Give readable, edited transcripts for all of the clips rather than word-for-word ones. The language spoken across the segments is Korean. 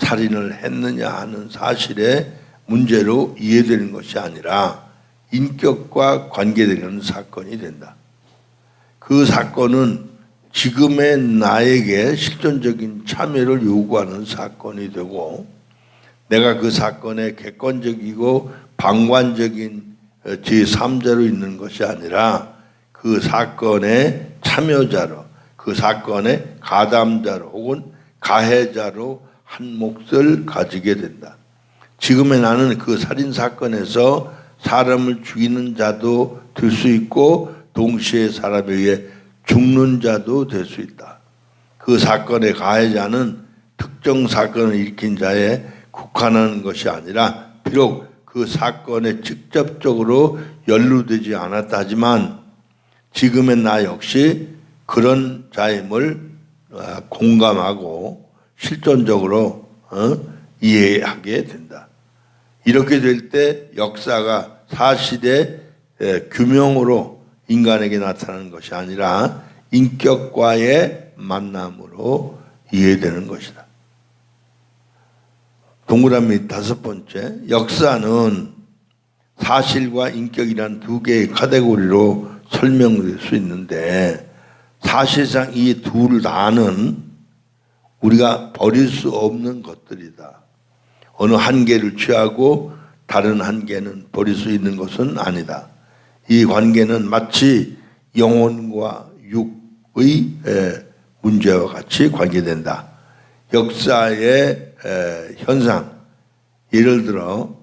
살인을 했느냐 하는 사실의 문제로 이해되는 것이 아니라 인격과 관계되는 사건이 된다. 그 사건은 지금의 나에게 실존적인 참여를 요구하는 사건이 되고, 내가 그 사건에 객관적이고 방관적인 제3자로 있는 것이 아니라 그 사건의 참여자로, 그 사건의 가담자로 혹은 가해자로 한 몫을 가지게 된다. 지금의 나는 그 살인사건에서 사람을 죽이는 자도 될 수 있고 동시에 사람에 의해 죽는 자도 될 수 있다. 그 사건의 가해자는 특정 사건을 일으킨 자에 국한하는 것이 아니라 비록 그 사건에 직접적으로 연루되지 않았다 하지만 지금의 나 역시 그런 자임을 공감하고 실존적으로 이해하게 된다. 이렇게 될 때 역사가 사실의 규명으로 인간에게 나타나는 것이 아니라 인격과의 만남으로 이해되는 것이다. 동그라미 5번째, 역사는 사실과 인격이란 두 개의 카테고리로 설명될 수 있는데 사실상 이 둘 다는 우리가 버릴 수 없는 것들이다. 어느 한계를 취하고 다른 한계는 버릴 수 있는 것은 아니다. 이 관계는 마치 영혼과 육의 문제와 같이 관계된다. 역사의 현상, 예를 들어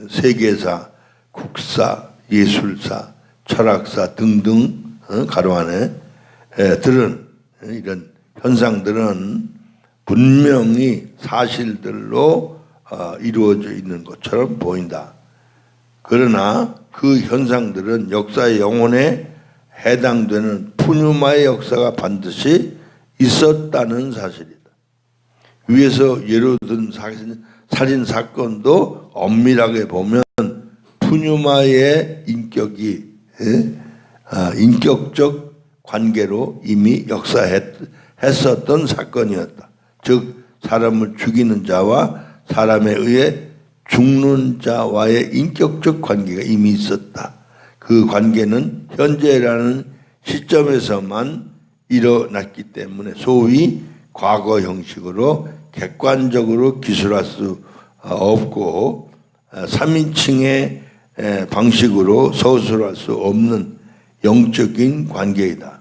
세계사, 국사, 예술사, 철학사 등등 가로 안에 들은 이런 현상들은 분명히 사실들로 이루어져 있는 것처럼 보인다. 그러나 그 현상들은 역사의 영혼에 해당되는 푸뉴마의 역사가 반드시 있었다는 사실이다. 위에서 예로 든 살인 사건도 엄밀하게 보면 푸뉴마의 인격이 인격적 관계로 이미 역사했었던 사건이었다. 즉 사람을 죽이는 자와 사람에 의해 죽는 자와의 인격적 관계가 이미 있었다. 그 관계는 현재라는 시점에서만 일어났기 때문에 소위 과거 형식으로 객관적으로 기술할 수 없고 3인칭의 방식으로 서술할 수 없는 영적인 관계이다.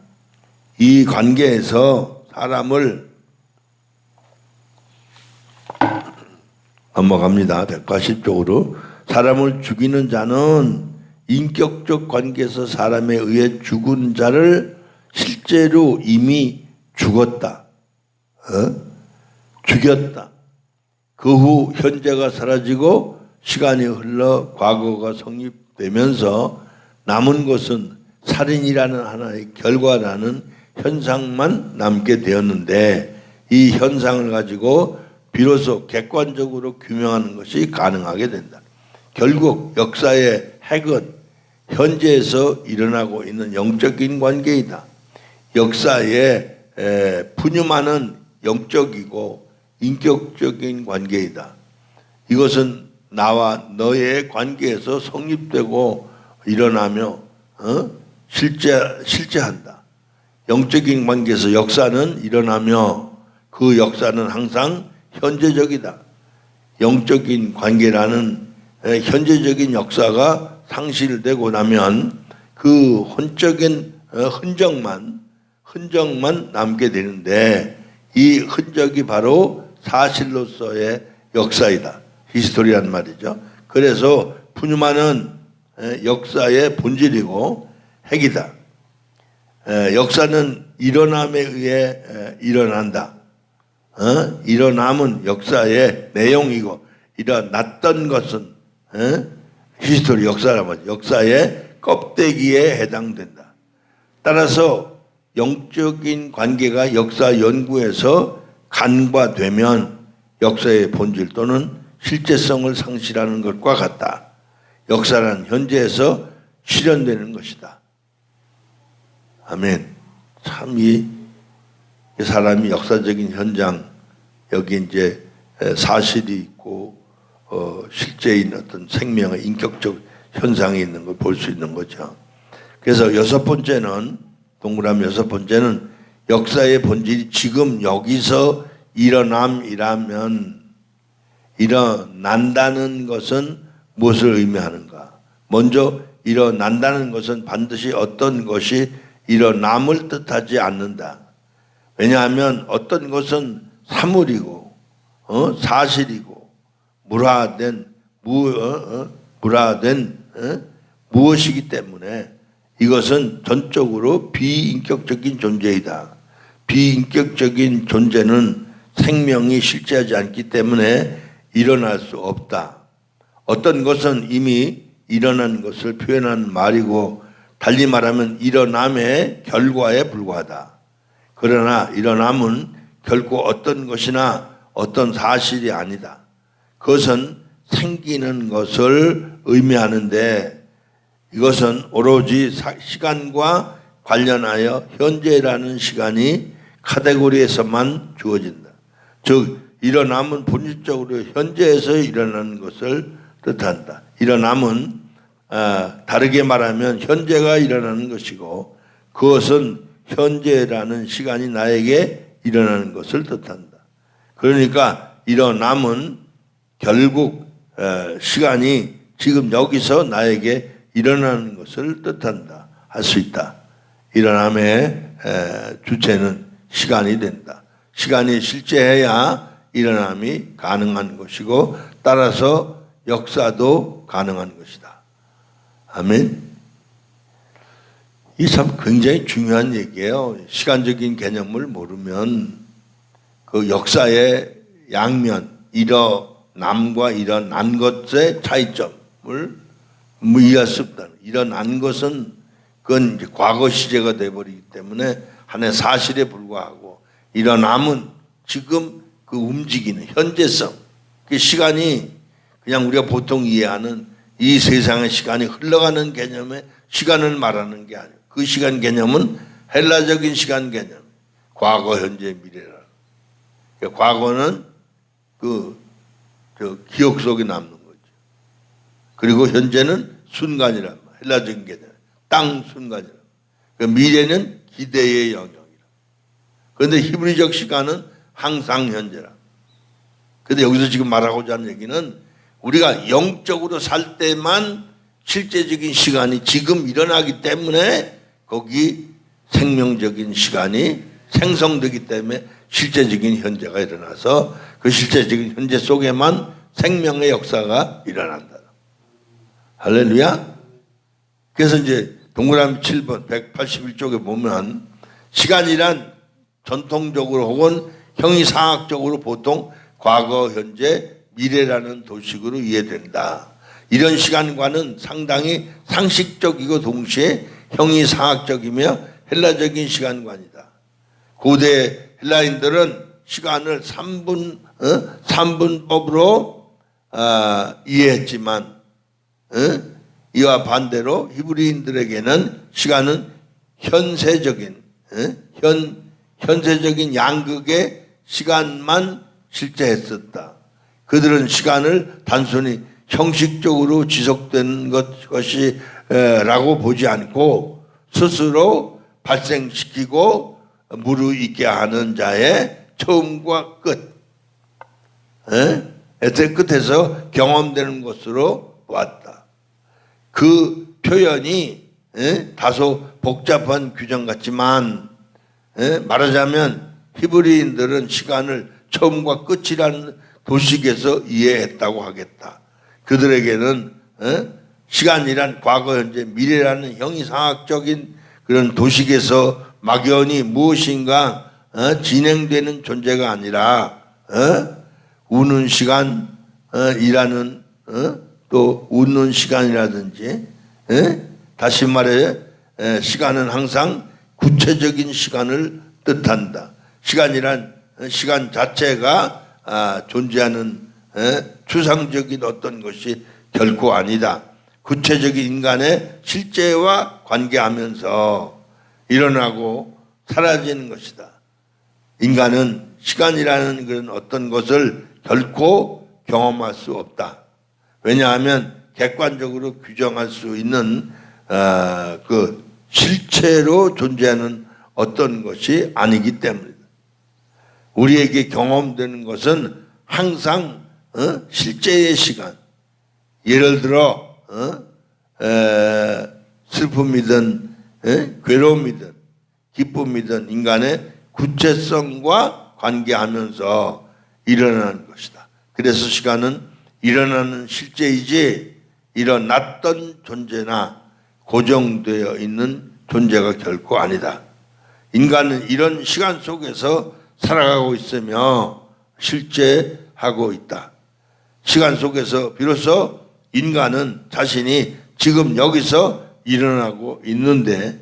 이 관계에서 사람을 넘어갑니다. 180쪽으로. 사람을 죽이는 자는 인격적 관계에서 사람에 의해 죽은 자를 실제로 이미 죽었다. 죽였다. 그 후 현재가 사라지고 시간이 흘러 과거가 성립되면서 남은 것은 살인이라는 하나의 결과라는 현상만 남게 되었는데 이 현상을 가지고 비로소 객관적으로 규명하는 것이 가능하게 된다. 결국 역사의 핵은 현재에서 일어나고 있는 영적인 관계이다. 역사의 푸뉴마는 영적이고 인격적인 관계이다. 이것은 나와 너의 관계에서 성립되고 일어나며 실제한다. 영적인 관계에서 역사는 일어나며 그 역사는 항상 현재적이다. 영적인 관계라는 현재적인 역사가 상실되고 나면 그 혼적인 흔적만 남게 되는데 이 흔적이 바로 사실로서의 역사이다. 히스토리란 말이죠. 그래서 푸뉴마는 역사의 본질이고 핵이다. 역사는 일어남에 의해 일어난다. 일어남은 역사의 내용이고 일어났던 것은 히스토리 역사란 말이죠. 역사의 껍데기에 해당된다. 따라서 영적인 관계가 역사 연구에서 간과되면 역사의 본질 또는 실제성을 상실하는 것과 같다. 역사는 현재에서 실현되는 것이다. 아멘. 참 이 사람이 역사적인 현장, 여기 이제 사실이 있고 실제인 어떤 생명의 인격적 현상이 있는 걸 볼 수 있는 거죠. 그래서 여섯 번째는 동그라미 여섯 번째는 역사의 본질이 지금 여기서 일어남이라면 일어난다는 것은 무엇을 의미하는가? 먼저 일어난다는 것은 반드시 어떤 것이 일어남을 뜻하지 않는다. 왜냐하면 어떤 것은 사물이고 사실이고 물화된 무엇이기 때문에 이것은 전적으로 비인격적인 존재이다. 비인격적인 존재는 생명이 실제하지 않기 때문에 일어날 수 없다. 어떤 것은 이미 일어난 것을 표현한 말이고 달리 말하면 일어남의 결과에 불과하다. 그러나 일어남은 결코 어떤 것이나 어떤 사실이 아니다. 그것은 생기는 것을 의미하는데 이것은 오로지 시간과 관련하여 현재라는 시간이 카테고리에서만 주어진다. 즉 일어남은 본질적으로 현재에서 일어나는 것을 뜻한다. 일어남은 다르게 말하면 현재가 일어나는 것이고 그것은 현재라는 시간이 나에게 일어나는 것을 뜻한다. 그러니까 일어남은 결국 시간이 지금 여기서 나에게 일어나는 것을 뜻한다. 할 수 있다. 일어남의 주체는 시간이 된다. 시간이 실제해야 일어남이 가능한 것이고 따라서 역사도 가능한 것이다. 아멘. 이 참 굉장히 중요한 얘기예요. 시간적인 개념을 모르면 그 역사의 양면, 일어남과 일어난 것의 차이점을 이해할 수 없다. 일어난 것은 그건 이제 과거 시제가 되어버리기 때문에 하나의 사실에 불과하고 일어남은 지금 그 움직이는 현재성, 그 시간이 그냥 우리가 보통 이해하는 이 세상의 시간이 흘러가는 개념의 시간을 말하는 게 아니에요. 그 시간 개념은 헬라적인 시간 개념, 과거, 현재, 미래라. 그러니까 과거는 기억 속에 남는 거죠. 그리고 현재는 순간이란 말, 헬라적인 개념, 땅 순간이란 말. 그러니까 미래는 기대의 영역이라. 그런데 히브리적 시간은 항상 현재라. 그런데 여기서 지금 말하고자 하는 얘기는 우리가 영적으로 살 때만 실제적인 시간이 지금 일어나기 때문에 거기 생명적인 시간이 생성되기 때문에 실제적인 현재가 일어나서 그 실제적인 현재 속에만 생명의 역사가 일어난다. 할렐루야. 그래서 이제 동그라미 7번 181쪽에 보면 시간이란 전통적으로 혹은 형이상학적으로 보통 과거, 현재, 미래라는 도식으로 이해된다. 이런 시간과는 상당히 상식적이고 동시에 형이상학적이며 헬라적인 시간관이다. 고대 헬라인들은 시간을 3분법으로 이해했지만 이와 반대로 히브리인들에게는 시간은 현세적인 양극의 시간만 실제했었다. 그들은 시간을 단순히 형식적으로 지속된 것이라고 보지 않고 스스로 발생시키고 무르익게 하는 자의 처음과 끝, 애초에 끝에서 경험되는 것으로 보았다. 그 표현이 다소 복잡한 규정 같지만 말하자면 히브리인들은 시간을 처음과 끝이라는 도식에서 이해했다고 하겠다. 그들에게는 시간이란 과거, 현재, 미래라는 형이상학적인 그런 도식에서 막연히 무엇인가 진행되는 존재가 아니라 우는 시간이라는 또 웃는 시간이라든지 다시 말해 시간은 항상 구체적인 시간을 뜻한다. 시간이란 시간 자체가 존재하는 추상적인 어떤 것이 결코 아니다. 구체적인 인간의 실제와 관계하면서 일어나고 사라지는 것이다. 인간은 시간이라는 그런 어떤 것을 결코 경험할 수 없다. 왜냐하면 객관적으로 규정할 수 있는 그 실체로 존재하는 어떤 것이 아니기 때문이다. 우리에게 경험되는 것은 항상 실제의 시간. 예를 들어 슬픔이든 괴로움이든 기쁨이든 인간의 구체성과 관계하면서 일어나는 것이다. 그래서 시간은 일어나는 실제이지 일어났던 존재나 고정되어 있는 존재가 결코 아니다. 인간은 이런 시간 속에서 살아가고 있으며 실제하고 있다. 시간 속에서 비로소 인간은 자신이 지금 여기서 일어나고 있는데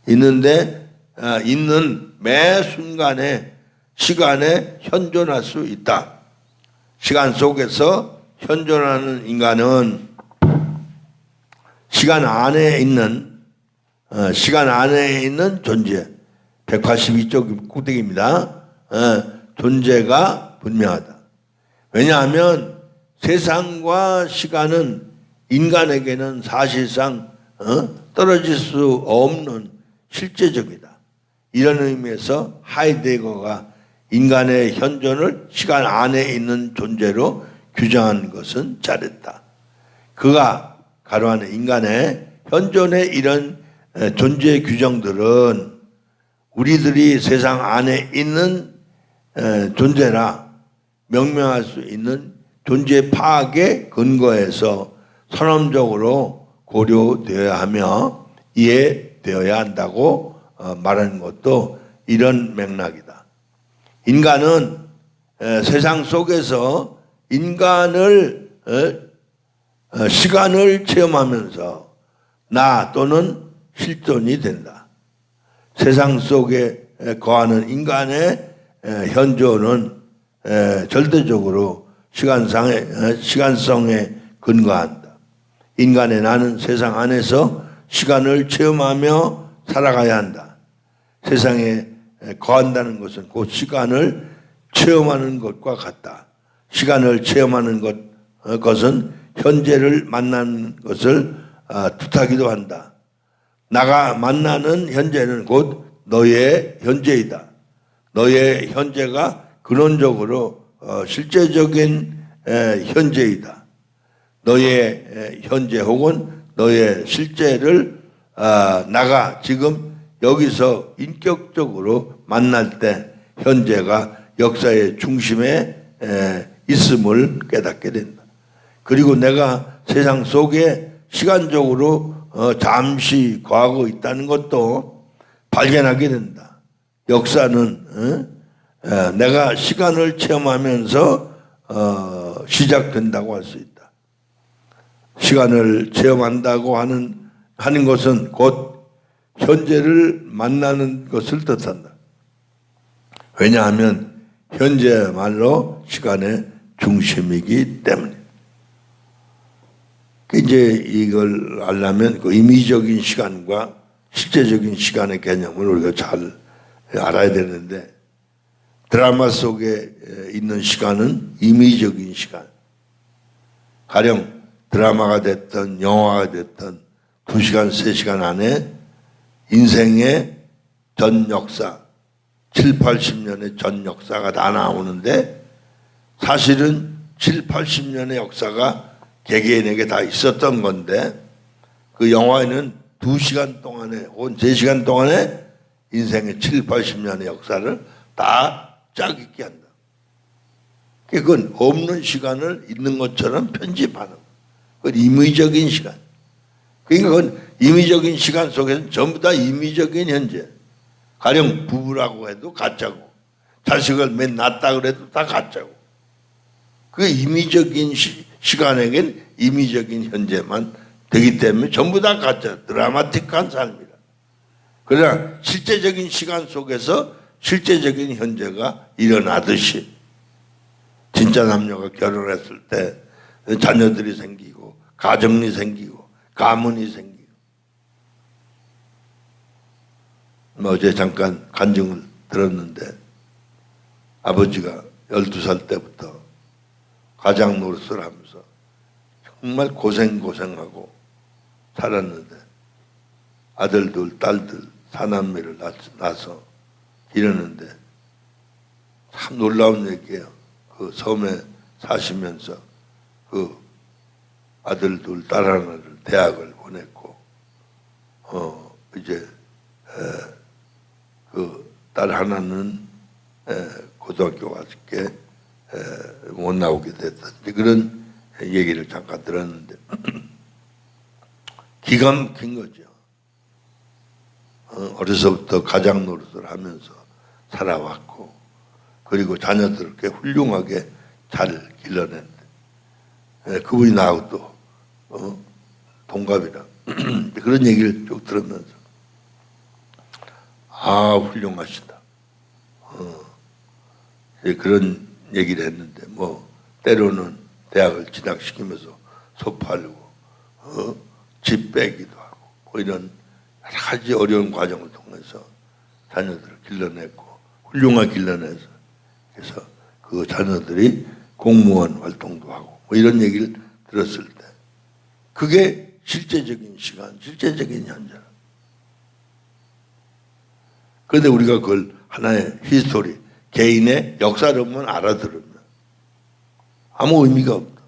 있는 매 순간에 시간에 현존할 수 있다. 시간 속에서 현존하는 인간은 시간 안에 있는 존재, 182쪽 꼭대기입니다. 존재가 분명하다. 왜냐하면 세상과 시간은 인간에게는 사실상 떨어질 수 없는 실제적이다. 이런 의미에서 하이데거가 인간의 현존을 시간 안에 있는 존재로 규정한 것은 잘했다. 그가 가로하는 인간의 현존의 이런 존재 규정들은 우리들이 세상 안에 있는 존재라 명명할 수 있는 존재 파악의 근거에서 선언적으로 고려되어야 하며 이해되어야 한다고 말하는 것도 이런 맥락이다. 인간은 세상 속에서 시간을 체험하면서 나 또는 실존이 된다. 세상 속에 거하는 인간의 현존은 절대적으로 시간성에 근거한다. 인간의 나는 세상 안에서 시간을 체험하며 살아가야 한다. 세상에 거한다는 것은 곧 시간을 체험하는 것과 같다. 시간을 체험하는 것은 현재를 만나는 것을 뜻하기도 한다. 나가 만나는 현재는 곧 너의 현재이다. 너의 현재가 근원적으로 실제적인 현재이다. 너의 현재 혹은 너의 실제를 나가 지금 여기서 인격적으로 만날 때 현재가 역사의 중심에 있음을 깨닫게 된다. 그리고 내가 세상 속에 시간적으로 잠시 거하고 있다는 것도 발견하게 된다. 역사는 내가 시간을 체험하면서 시작된다고 할 수 있다. 시간을 체험한다고 하는 것은 곧 현재를 만나는 것을 뜻한다. 왜냐하면 현재말로 시간의 중심이기 때문에. 이제 이걸 알려면 그 임의적인 시간과 실제적인 시간의 개념을 우리가 잘 알아야 되는데, 드라마 속에 있는 시간은 임의적인 시간. 가령 드라마가 됐든 영화가 됐든 2시간, 3시간 안에 인생의 전 역사, 7, 80년의 전 역사가 다 나오는데 사실은 7, 80년의 역사가 개개인에게 다 있었던 건데 그 영화에는 2시간 동안에 혹은 3시간 동안에 인생의 7, 80년의 역사를 다 짝 있게 한다. 그건 없는 시간을 있는 것처럼 편집하는 거예요. 그건 임의적인 시간. 그러니까 그건 임의적인 시간 속에서는 전부 다 임의적인 현재. 가령 부부라고 해도 가짜고 자식을 맨 낳았다 그래도 다 가짜고. 그 임의적인 시간에겐 임의적인 현재만 되기 때문에 전부 다 가짜, 드라마틱한 삶이라. 그러나 실제적인 시간 속에서 실제적인 현재가 일어나듯이 진짜 남녀가 결혼했을 때 자녀들이 생기고 가정이 생기고 가문이 생기고 어제 잠깐 간증을 들었는데 아버지가 12살 때부터 가장 노릇을 하면서 정말 고생하고 살았는데 아들들, 딸들, 사남매를 낳아서 기르는데 참 놀라운 얘기예요. 그 섬에 사시면서 그 아들들, 딸 하나를 대학을 보냈고, 이제 그 딸 하나는 고등학교 가게 못 나오게 됐던지 그런 얘기를 잠깐 들었는데 기가 막힌 거죠. 어려서부터 가장 노릇을 하면서 살아왔고 그리고 자녀들을 꽤 훌륭하게 잘 길러냈는데 그분이 나하고 또 동갑이라 그런 얘기를 쭉 들으면서 아 훌륭하시다. 그런 얘기를 했는데 뭐 때로는 대학을 진학시키면서 소 팔고 집 빼기도 하고 뭐 이런 여러 가지 어려운 과정을 통해서 자녀들을 길러냈고 훌륭하게 길러내서 그래서 그 자녀들이 공무원 활동도 하고 뭐 이런 얘기를 들었을 때 그게 실제적인 시간, 실제적인 현재. 그런데 우리가 그걸 하나의 히스토리, 개인의 역사로만 알아들으면 아무 의미가 없다.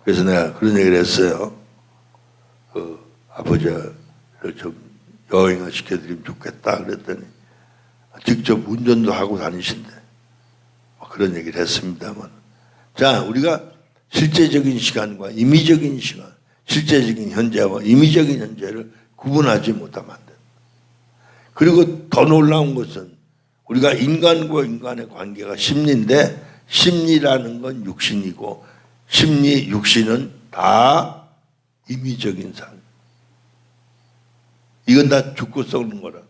그래서 내가 그런 얘기를 했어요. 아버지를 좀 여행을 시켜드리면 좋겠다 그랬더니 직접 운전도 하고 다니신대. 그런 얘기를 했습니다만. 자, 우리가 실제적인 시간과 임의적인 시간, 실제적인 현재와 임의적인 현재를 구분하지 못하면 안 된다. 그리고 더 놀라운 것은 우리가 인간과 인간의 관계가 심리인데 심리라는 건 육신이고 심리, 육신은 다 임의적인 삶. 이건 다 죽고 썩는 거라.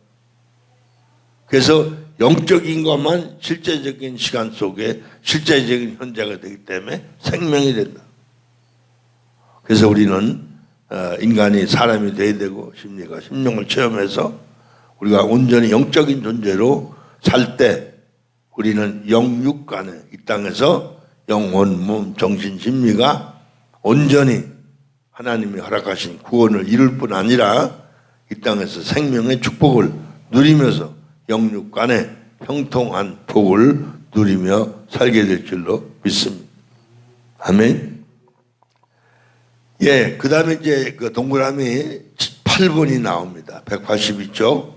그래서 영적인 것만 실제적인 시간 속에 실제적인 현재가 되기 때문에 생명이 된다. 그래서 우리는 인간이 사람이 돼야 되고 심리가 심령을 체험해서 우리가 온전히 영적인 존재로 살 때 우리는 영육간에 이 땅에서 영혼, 몸, 정신, 심리가 온전히 하나님이 허락하신 구원을 이룰 뿐 아니라 이 땅에서 생명의 축복을 누리면서 영육간에 형통한 복을 누리며 살게 될 줄로 믿습니다. 아멘. 예, 그 다음에 이제 그 동그라미 8번이 나옵니다. 182쪽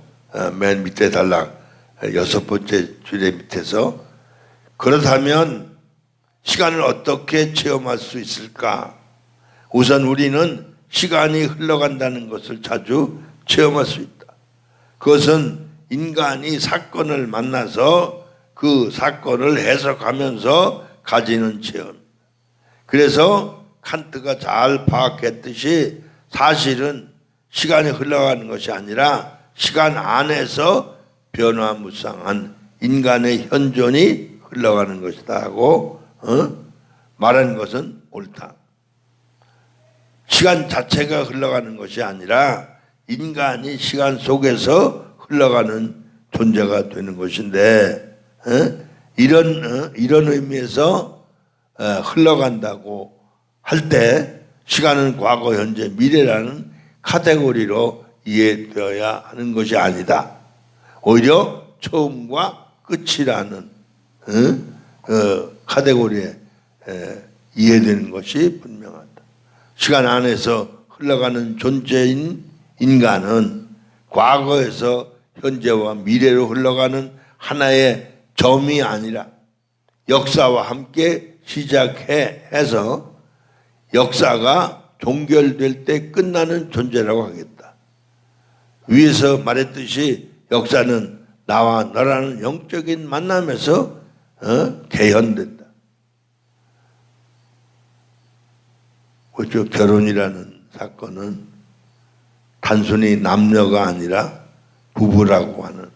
맨 밑에 단락 6번째 줄의 밑에서 그렇다면 시간을 어떻게 체험할 수 있을까? 우선 우리는 시간이 흘러간다는 것을 자주 체험할 수 있다. 그것은 인간이 사건을 만나서 그 사건을 해석하면서 가지는 체험. 그래서 칸트가 잘 파악했듯이 사실은 시간이 흘러가는 것이 아니라 시간 안에서 변화무쌍한 인간의 현존이 흘러가는 것이다 하고 말한 것은 옳다. 시간 자체가 흘러가는 것이 아니라 인간이 시간 속에서 흘러가는 존재가 되는 것인데 이런 의미에서 흘러간다고 할 때 시간은 과거, 현재, 미래라는 카테고리로 이해되어야 하는 것이 아니다. 오히려 처음과 끝이라는 카테고리에 이해되는 것이 분명하다. 시간 안에서 흘러가는 존재인 인간은 과거에서 현재와 미래로 흘러가는 하나의 점이 아니라 역사와 함께 시작해서 역사가 종결될 때 끝나는 존재라고 하겠다. 위에서 말했듯이 역사는 나와 너라는 영적인 만남에서 개현된다. 그렇죠. 결혼이라는 사건은 단순히 남녀가 아니라 부부라고 하는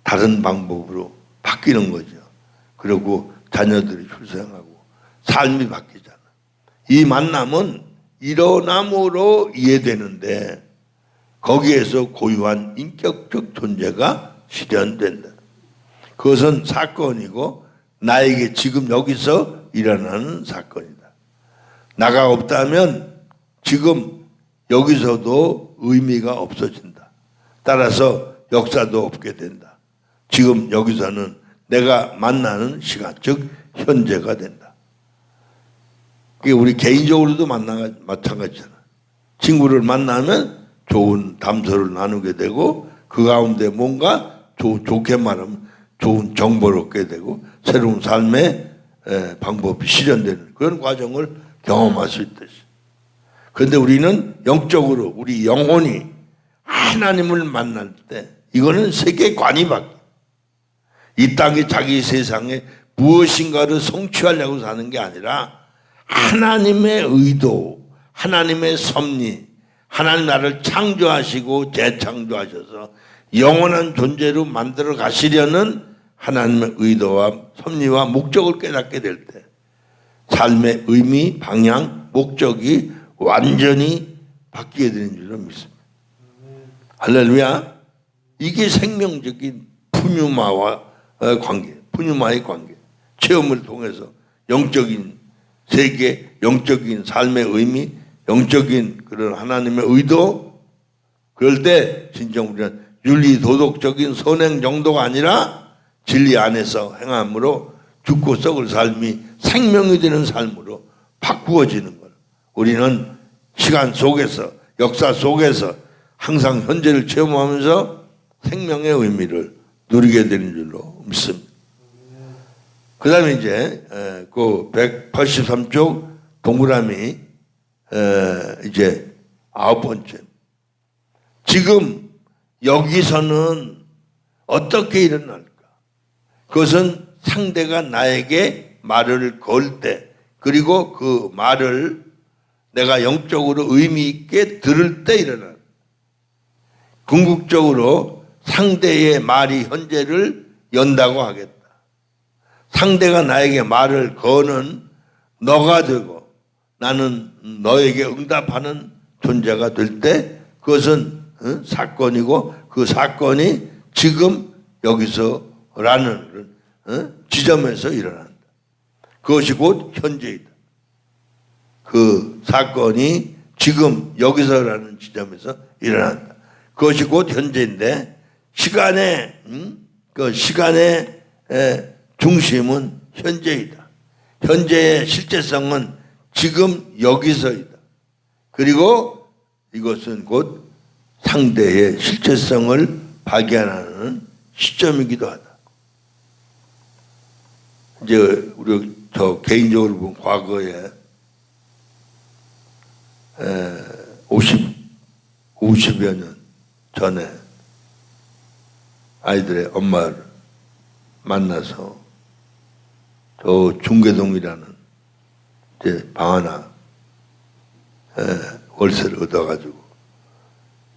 다른 방법으로 바뀌는 거죠. 그리고 자녀들이 출생하고 삶이 바뀌잖아. 이 만남은 일어남으로 이해되는데 거기에서 고유한 인격적 존재가 실현된다. 그것은 사건이고 나에게 지금 여기서 일어나는 사건이다. 나가 없다면 지금 여기서도 의미가 없어진다. 따라서 역사도 없게 된다. 지금 여기서는 내가 만나는 시간, 즉 현재가 된다. 그게 우리 개인적으로도 마찬가지잖아. 친구를 만나면 좋은 담소를 나누게 되고 그 가운데 뭔가 좋게 말하면 좋은 정보를 얻게 되고 새로운 삶의 방법이 실현되는 그런 과정을 경험할 수 있듯이. 그런데 우리는 영적으로 우리 영혼이 하나님을 만날 때 이거는 세계관이 바뀌어. 이 땅에 자기 세상에 무엇인가를 성취하려고 사는 게 아니라 하나님의 의도, 하나님의 섭리, 하나님 나를 창조하시고 재창조하셔서 영원한 존재로 만들어 가시려는 하나님의 의도와 섭리와 목적을 깨닫게 될 때 삶의 의미, 방향, 목적이 완전히 바뀌게 되는 줄로 믿습니다. 할렐루야. 이게 생명적인 푸뉴마와 관계, 푸뉴마의 관계. 체험을 통해서 영적인 세계, 영적인 삶의 의미, 영적인 그런 하나님의 의도, 그럴 때 진정 우리는 윤리 도덕적인 선행 정도가 아니라 진리 안에서 행함으로 죽고 썩을 삶이 생명이 되는 삶으로 바꾸어지는 것. 우리는 시간 속에서 역사 속에서 항상 현재를 체험하면서 생명의 의미를 누리게 되는 줄로 믿습니다. 그 다음에 이제 그 183쪽 동그라미 이제 9번째. 지금 여기서는 어떻게 일어날까? 그것은 상대가 나에게 말을 걸 때, 그리고 그 말을 내가 영적으로 의미 있게 들을 때 일어나. 궁극적으로 상대의 말이 현재를 연다고 하겠다. 상대가 나에게 말을 거는 너가 되고 나는 너에게 응답하는 존재가 될 때 그것은 사건이고 그 사건이 지금 여기서라는 지점에서 일어난다. 그것이 곧 현재이다. 그 사건이 지금 여기서라는 지점에서 일어난다. 그것이 곧 현재인데 그 시간의 중심은 현재이다. 현재의 실제성은 지금 여기서이다. 그리고 이것은 곧 상대의 실체성을 발견하는 시점이기도 하다. 이제 우리 저 개인적으로 본 과거에 50여 년 전에 아이들의 엄마를 만나서 저 중계동이라는 이제 방 하나 월세를 얻어가지고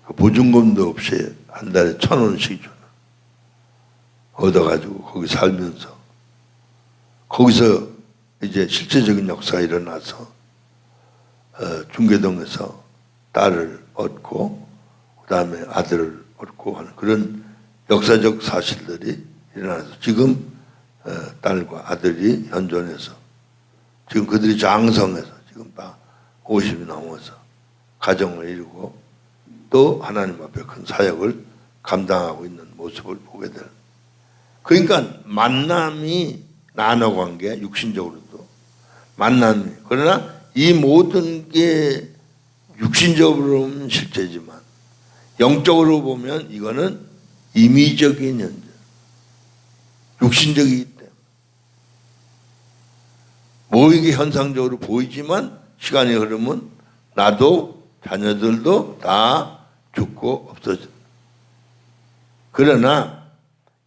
그 보증금도 없이 한 달에 1,000원씩 주는 얻어가지고 거기 살면서 거기서 이제 실제적인 역사가 일어나서 중계동에서 딸을 얻고 그 다음에 아들을 얻고 하는 그런 역사적 사실들이 일어나서 지금 딸과 아들이 현존해서 지금 그들이 장성해서 지금 다 50이 넘어서 가정을 이루고 또 하나님 앞에 큰 사역을 감당하고 있는 모습을 보게 되는. 그러니까 만남이 나눠관계, 육신적으로도 만남이. 그러나 이 모든 게 육신적으로는 실제지만 영적으로 보면 이거는 임의적인 현재, 육신적이기 때문에 모이게 현상적으로 보이지만 시간이 흐르면 나도 자녀들도 다 죽고 없어져. 그러나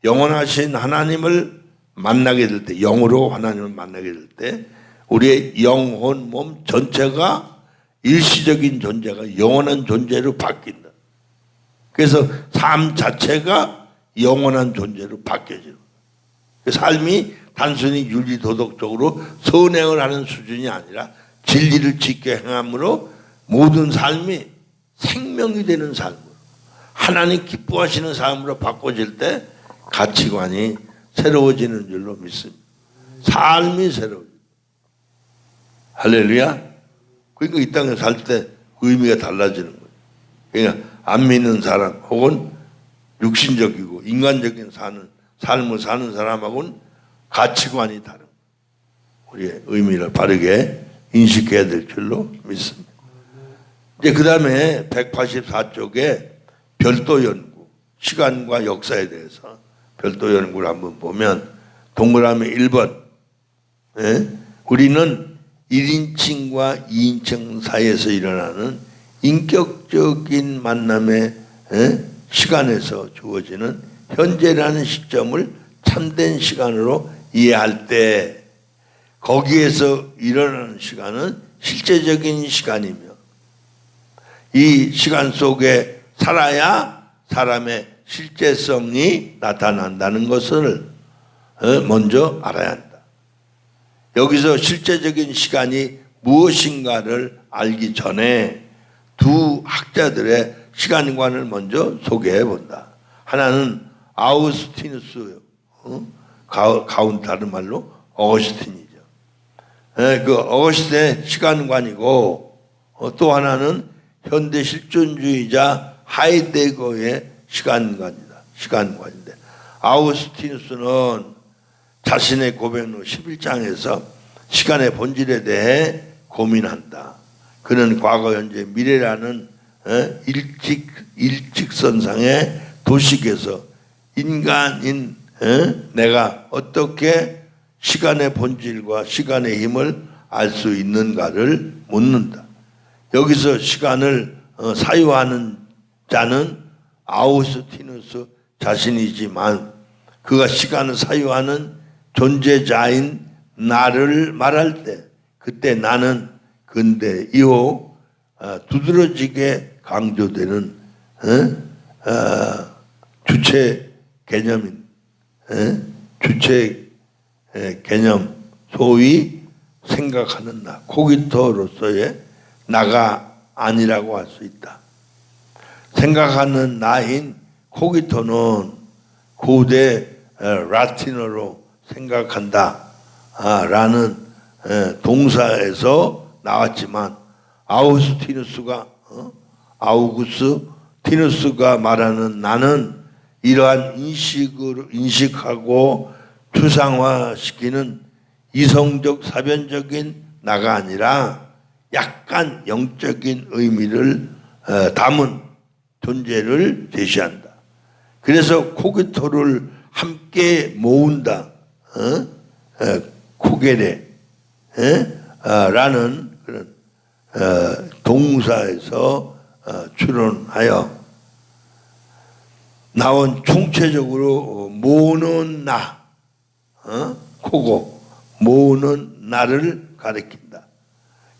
영원하신 하나님을 만나게 될 때, 영으로 하나님을 만나게 될 때 우리의 영혼, 몸 전체가 일시적인 존재가 영원한 존재로 바뀐다. 그래서 삶 자체가 영원한 존재로 바뀌어지는 거예요. 그 삶이 단순히 윤리도덕적으로 선행을 하는 수준이 아니라 진리를 지켜 행함으로 모든 삶이 생명이 되는 삶으로 하나님 기뻐하시는 삶으로 바꿔질 때 가치관이 새로워지는 줄로 믿습니다. 삶이 새로워집니다. 할렐루야. 그러니까 이 땅에 살 때 의미가 달라지는 거예요. 그러니까 안 믿는 사람 혹은 육신적이고 인간적인 삶을 사는 사람하고는 가치관이 다른 우리의 의미를 바르게 인식해야 될 줄로 믿습니다. 이제 그 다음에 184쪽에 별도 연구, 시간과 역사에 대해서 별도 연구를 한번 보면 동그라미 1번 우리는 1인칭과 2인칭 사이에서 일어나는 인격적인 만남의 시간에서 주어지는 현재라는 시점을 참된 시간으로 이해할 때 거기에서 일어나는 시간은 실제적인 시간이며 이 시간 속에 살아야 사람의 실제성이 나타난다는 것을 먼저 알아야 한다. 여기서 실제적인 시간이 무엇인가를 알기 전에 두 학자들의 시간관을 먼저 소개해 본다. 하나는 아우구스티누스, 다른 말로 어거스틴이죠. 그 어거스틴의 시간관이고 또 하나는 현대 실존주의자 하이데거의 시간관인데 아우구스티누스는 자신의 고백록 11장에서 시간의 본질에 대해 고민한다. 그는 과거, 현재, 미래라는 일직선상의 도식에서 인간인 내가 어떻게 시간의 본질과 시간의 힘을 알 수 있는가를 묻는다. 여기서 시간을 사유하는 자는 아우구스티누스 자신이지만 그가 시간을 사유하는 존재자인 나를 말할 때 그때 나는 근대 이후 두드러지게 강조되는 주체 개념인 주체 개념 소위 생각하는 나 코기토로서의 나가 아니라고 할 수 있다. 생각하는 나인 코기토는 고대 라틴어로 생각한다 라는 동사에서 나왔지만 아우구스티누스가 말하는 나는 이러한 인식하고 추상화시키는 이성적 사변적인 나가 아니라 약간 영적인 의미를 담은 존재를 제시한다. 그래서 코기토를 함께 모은다. 코게레 라는 그런 동사에서 추론하여 나온 총체적으로 모으는 나, 코고 모으는 나를 가리킨다.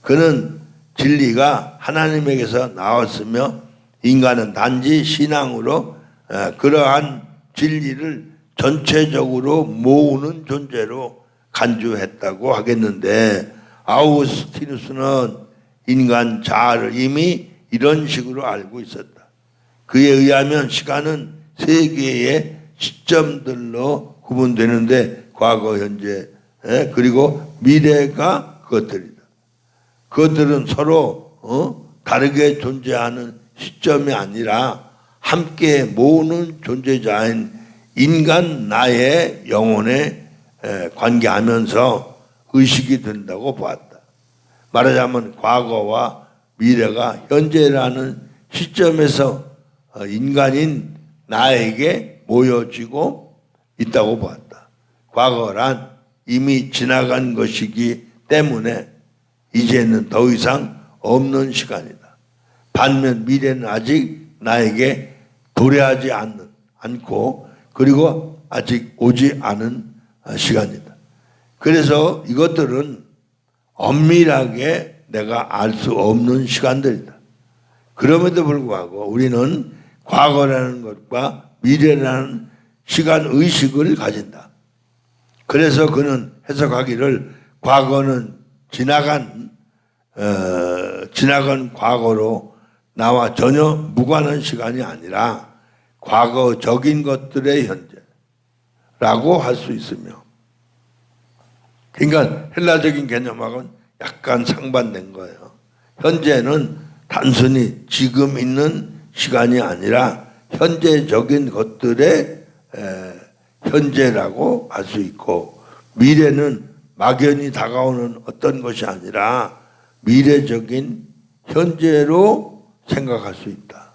그는 진리가 하나님에게서 나왔으며 인간은 단지 신앙으로 그러한 진리를 전체적으로 모으는 존재로 간주했다고 하겠는데 아우구스티누스는 인간 자아를 이미 이런 식으로 알고 있었다. 그에 의하면 시간은 세 개의 시점들로 구분되는데 과거, 현재, 그리고 미래가 그것들이다. 그것들은 서로 다르게 존재하는 시점이 아니라 함께 모으는 존재자인 인간 나의 영혼에 관계하면서 의식이 된다고 보았다. 말하자면 과거와 미래가 현재라는 시점에서 인간인 나에게 모여지고 있다고 보았다. 과거란 이미 지나간 것이기 때문에 이제는 더 이상 없는 시간이다. 반면 미래는 아직 나에게 도래하지 않고 그리고 아직 오지 않은 시간이다. 그래서 이것들은 엄밀하게 내가 알 수 없는 시간들이다. 그럼에도 불구하고 우리는 과거라는 것과 미래라는 시간 의식을 가진다. 그래서 그는 해석하기를 과거는 지나간 과거로 나와 전혀 무관한 시간이 아니라 과거적인 것들의 현재, 라고 할 수 있으며, 그러니까 헬라적인 개념하고는 약간 상반된 거예요. 현재는 단순히 지금 있는 시간이 아니라 현재적인 것들의 현재라고 할 수 있고, 미래는 막연히 다가오는 어떤 것이 아니라 미래적인 현재로 생각할 수 있다.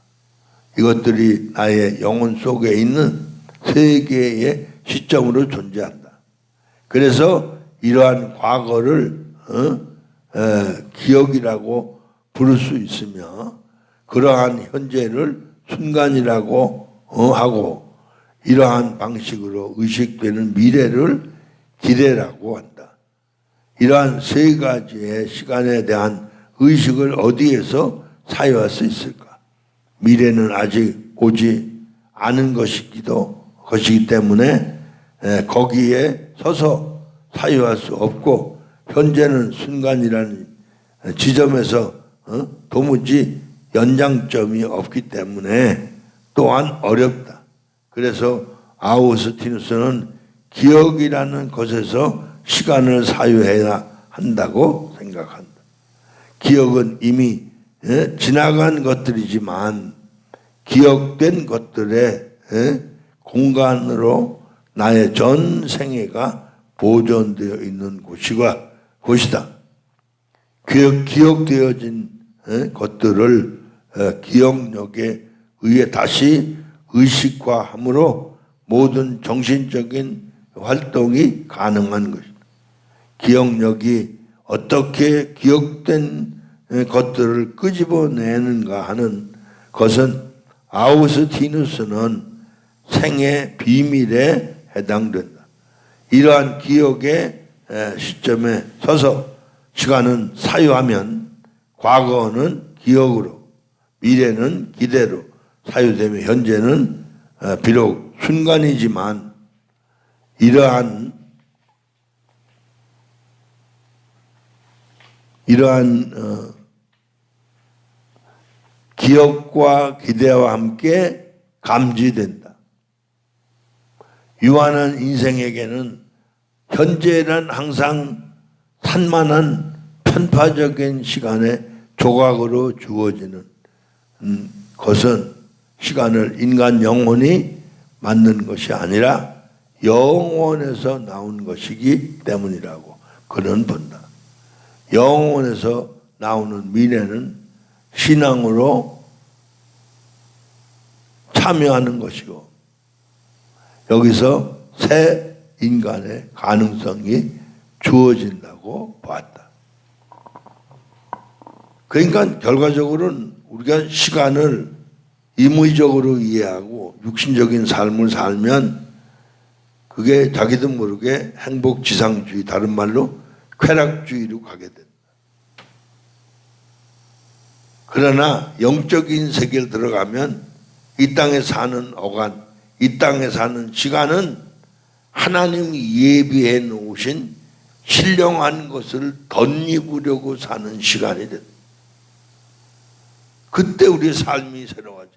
이것들이 나의 영혼 속에 있는 세계의 시점으로 존재한다. 그래서 이러한 과거를 기억이라고 부를 수 있으며, 그러한 현재를 순간이라고 하고, 이러한 방식으로 의식되는 미래를 기대라고 한다. 이러한 세 가지의 시간에 대한 의식을 어디에서 사유할 수 있을까? 미래는 아직 오지 않은 것이기 때문에 거기에 서서 사유할 수 없고, 현재는 순간이라는 지점에서 도무지 연장점이 없기 때문에 또한 어렵다. 그래서 아우구스티누스는 기억이라는 것에서 시간을 사유해야 한다고 생각한다. 기억은 이미 지나간 것들이지만 기억된 것들의 공간으로 나의 전 생애가 보존되어 있는 곳이다. 기억되어진 것들을 기억력에 의해 다시 의식화함으로 모든 정신적인 활동이 가능한 것이다. 기억력이 어떻게 기억된 것들을 끄집어내는가 하는 것은 아우구스티누스는 생의 비밀에 해당된다. 이러한 기억의 시점에 서서 시간은 사유하면 과거는 기억으로, 미래는 기대로 사유되며, 현재는 비록 순간이지만 이러한 기억과 기대와 함께 감지된다. 유한한 인생에게는 현재는 항상 산만한 편파적인 시간의 조각으로 주어지는 것은 시간을 인간 영혼이 만든 것이 아니라 영혼에서 나온 것이기 때문이라고 그는 본다. 영혼에서 나오는 미래는 신앙으로 참여하는 것이고, 여기서 새 인간의 가능성이 주어진다고 봤다. 그러니까 결과적으로는 우리가 시간을 임의적으로 이해하고 육신적인 삶을 살면 그게 자기도 모르게 행복지상주의, 다른 말로 쾌락주의로 가게 된다. 그러나 영적인 세계를 들어가면 이 땅에 사는 어간, 이 땅에 사는 시간은 하나님이 예비해 놓으신 신령한 것을 덧입으려고 사는 시간이 된다. 그때 우리의 삶이 새로워져.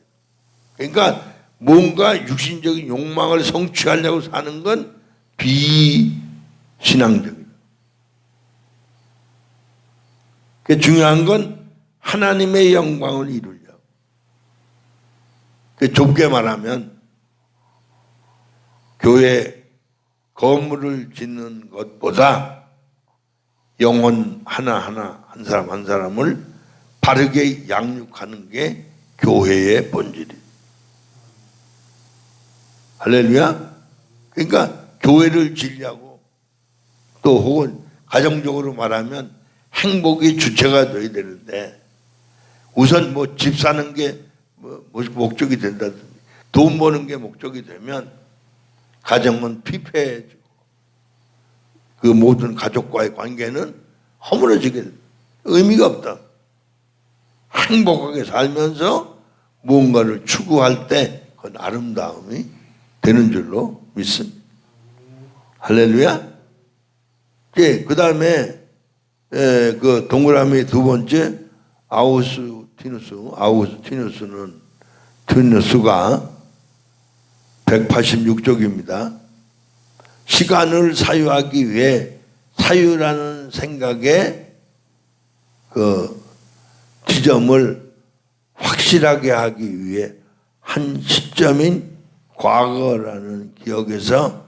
그러니까 뭔가 육신적인 욕망을 성취하려고 사는 건 비신앙적이다. 그 중요한 건 하나님의 영광을 이루려고. 그 좁게 말하면 교회 건물을 짓는 것보다 영혼 하나하나, 한 사람 한 사람을 바르게 양육하는 게 교회의 본질이에요. 할렐루야. 그러니까 교회를 지려고, 또 혹은 가정적으로 말하면 행복이 주체가 돼야 되는데, 우선 뭐 집 사는 게 목적이 된다든지 돈 버는 게 목적이 되면 가정은 피폐해지고 그 모든 가족과의 관계는 허물어지게 된다. 의미가 없다. 행복하게 살면서 무언가를 추구할 때 그건 아름다움이 되는 줄로 믿습니다. 할렐루야. 예, 그 다음에 그 동그라미 두 번째 아우구스티누스가 186쪽입니다. 시간을 사유하기 위해 사유라는 생각의 그 지점을 확실하게 하기 위해 한 시점인 과거라는 기억에서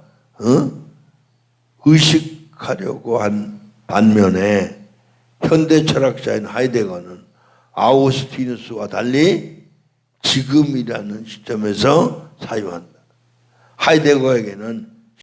의식하려고 한 반면에 현대 철학자인 하이데거는 아우구스티누스와 달리 지금이라는 시점에서 사유한다. 하이데거에게는